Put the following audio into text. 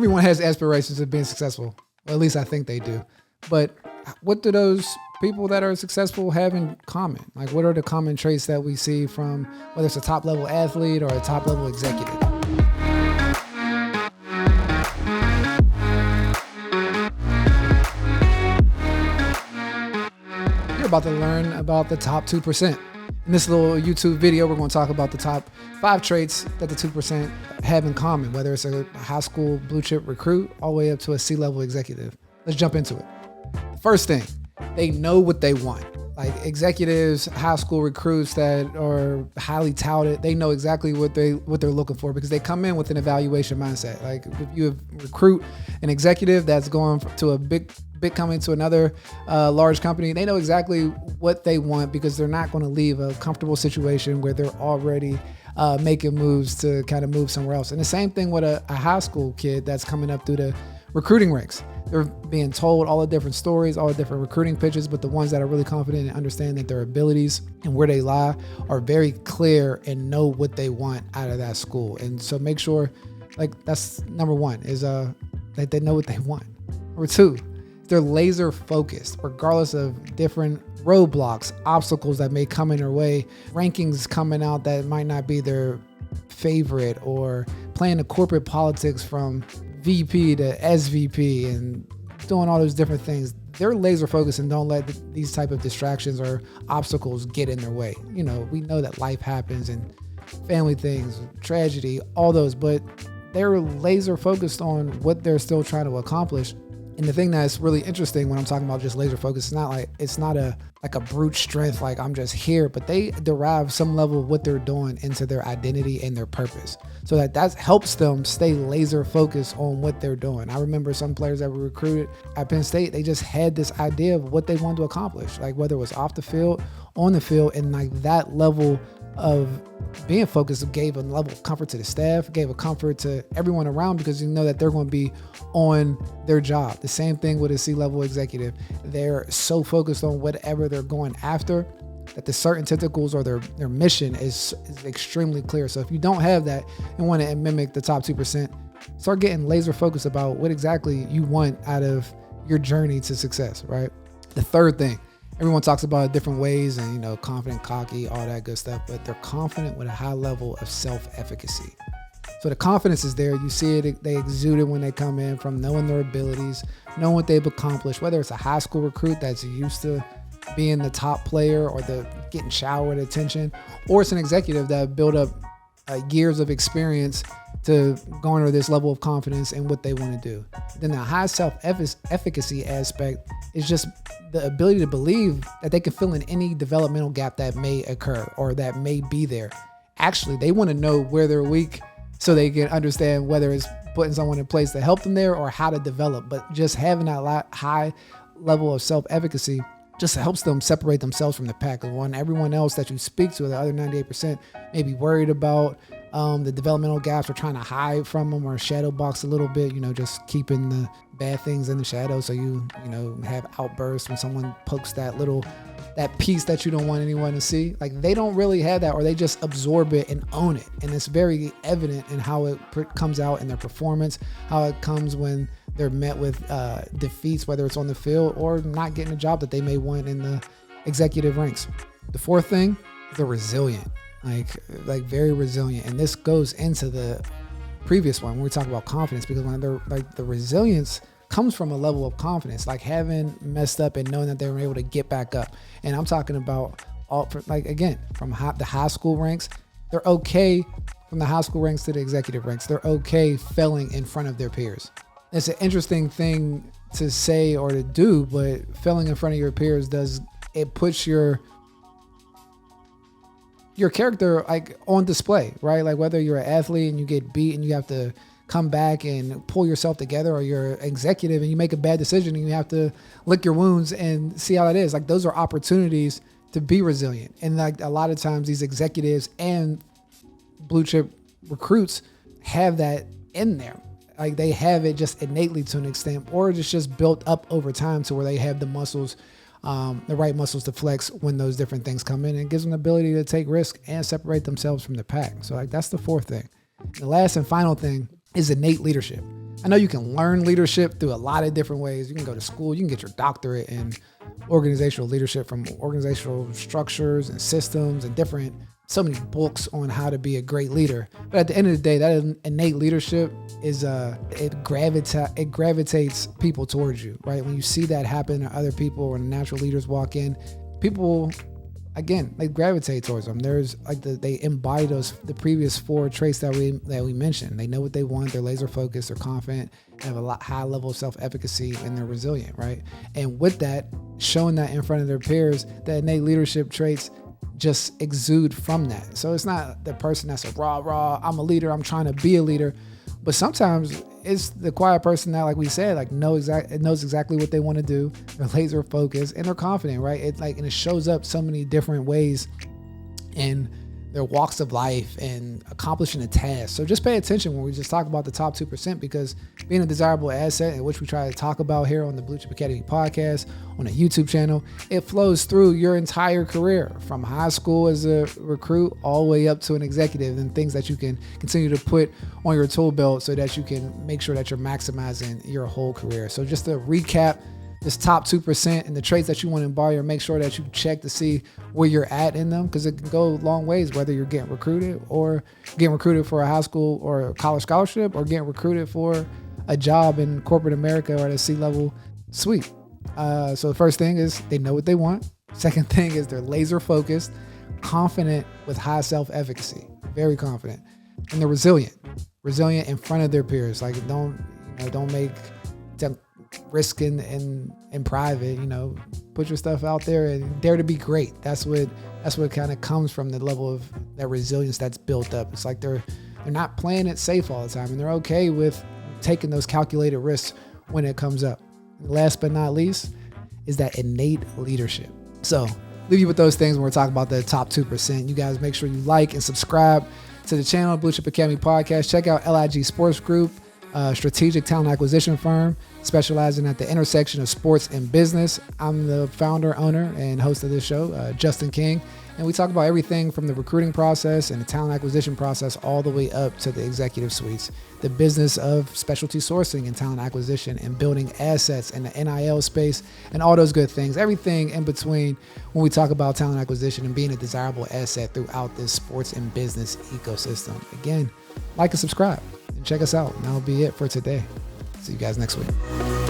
everyone has aspirations of being successful. Or at least I think they do. But what do those people that are successful have in common? Like, what are the common traits that we see from whether it's a top level athlete or a top level executive? You're about to learn about the top 2%. In this little YouTube video, we're going to talk about the top 5 traits that the 2% have in common, whether it's a high school blue chip recruit all the way up to a C-level executive. Let's jump into it. First thing, they know what they want. Like executives, high school recruits that are highly touted, they know exactly what they're looking for because they come in with an evaluation mindset. Like if you recruit an executive that's going to a big company to another large company, they know exactly what they want because they're not going to leave a comfortable situation where they're already making moves to kind of move somewhere else. And the same thing with a high school kid that's coming up through the recruiting ranks. They're being told all the different stories, all the different recruiting pitches, but the ones that are really confident and understand that their abilities and where they lie are very clear and know what they want out of that school. And so make sure, like that's number one, is that they know what they want. Number two, they're laser focused, regardless of different roadblocks, obstacles that may come in their way, rankings coming out that might not be their favorite, or playing the corporate politics from VP to SVP and doing all those different things. They're laser focused and don't let these type of distractions or obstacles get in their way. You know, we know that life happens and family things, tragedy, all those, but they're laser focused on what they're still trying to accomplish. And the thing that's really interesting when I'm talking about just laser focus, it's not a brute strength, like I'm just here, but they derive some level of what they're doing into their identity and their purpose. So that helps them stay laser focused on what they're doing. I remember some players that were recruited at Penn State, they just had this idea of what they wanted to accomplish, like whether it was off the field, on the field, and like that level of being focused gave a level of comfort to the staff, gave a comfort to everyone around because you know that they're going to be on their job. The same thing with a C-level executive. They're so focused on whatever they're going after that the certain tentacles or their mission is extremely clear. So if you don't have that and want to mimic the top 2%, start getting laser focused about what exactly you want out of your journey to success, right? The third thing, everyone talks about it different ways and, you know, confident, cocky, all that good stuff, but they're confident with a high level of self-efficacy. So the confidence is there. You see it, they exude it when they come in from knowing their abilities, knowing what they've accomplished, whether it's a high school recruit that's used to being the top player or the getting showered attention, or it's an executive that built up years of experience to garner this level of confidence in what they want to do. Then the high self-efficacy aspect is just the ability to believe that they can fill in any developmental gap that may occur or that may be there. Actually, they want to know where they're weak so they can understand whether it's putting someone in place to help them there or how to develop. But just having that high level of self-efficacy just helps them separate themselves from the pack. And everyone else that you speak to, the other 98%, may be worried about the developmental gaps or trying to hide from them or shadow box a little bit, you know, just keeping the bad things in the shadow. So you have outbursts when someone pokes that piece that you don't want anyone to see. Like they don't really have that, or they just absorb it and own it. And it's very evident in how it comes out in their performance, how it comes when they're met with defeats, whether it's on the field or not getting a job that they may want in the executive ranks. The fourth thing, they're resilient, like very resilient. And this goes into the previous one when we talk about confidence, because when they're like, the resilience comes from a level of confidence, like having messed up and knowing that they were able to get back up. And I'm talking about from the high school ranks, they're okay. From the high school ranks to the executive ranks, they're okay failing in front of their peers. It's an interesting thing to say or to do, but failing in front of your peers puts your character like on display, right? Like whether you're an athlete and you get beat and you have to come back and pull yourself together, or you're an executive and you make a bad decision and you have to lick your wounds and see how it is. Like those are opportunities to be resilient. And like a lot of times these executives and blue chip recruits have that in there. Like they have it just innately to an extent, or it's just built up over time to where they have the muscles, the right muscles to flex when those different things come in, and it gives them the ability to take risk and separate themselves from the pack. So like that's the fourth thing. The last and final thing is innate leadership. I know you can learn leadership through a lot of different ways. You can go to school, you can get your doctorate in organizational leadership from organizational structures and systems and so many books on how to be a great leader. But at the end of the day, that innate leadership is it gravitates people towards you, right? When you see that happen to other people, when natural leaders walk in, people, again, they gravitate towards them. There's they embody the previous 4 traits that we mentioned. They know what they want. They're laser focused. They're confident. They have a high level of self-efficacy, and they're resilient, right? And with that, showing that in front of their peers, the innate leadership traits just exude from that. So it's not the person that's a rah, I'm a leader, I'm trying to be a leader. But sometimes it's the quiet person that, like we said, knows exactly what they want to do. They're laser focused and they're confident, right? And it shows up so many different ways in their walks of life and accomplishing a task. So just pay attention when we just talk about the top 2%, because being a desirable asset, in which we try to talk about here on the Blue Chip Academy podcast, on a YouTube channel, it flows through your entire career, from high school as a recruit all the way up to an executive, and things that you can continue to put on your tool belt so that you can make sure that you're maximizing your whole career. So just to recap, this top 2% and the traits that you want to embody, or make sure that you check to see where you're at in them, because it can go long ways, whether you're getting recruited for a high school or a college scholarship, or getting recruited for a job in corporate America or at a C-level suite. So the first thing is they know what they want. Second thing is they're laser focused, confident with high self-efficacy, very confident, and they're resilient in front of their peers. Like don't make risk in private, put your stuff out there and dare to be great. That's what kind of comes from the level of that resilience that's built up. It's like they're not playing it safe all the time, and they're okay with taking those calculated risks when it comes up. And last but not least is that innate leadership. So leave you with those things when we're talking about the top 2%. You guys make sure you like and subscribe to the channel, Blue Chip Academy podcast. Check out LIG Sports Group, a strategic talent acquisition firm specializing at the intersection of sports and business. I'm the founder, owner, and host of this show, Justin King. And we talk about everything from the recruiting process and the talent acquisition process all the way up to the executive suites, the business of specialty sourcing and talent acquisition and building assets in the NIL space and all those good things, everything in between when we talk about talent acquisition and being a desirable asset throughout this sports and business ecosystem. Again, like and subscribe and check us out. And that'll be it for today. See you guys next week.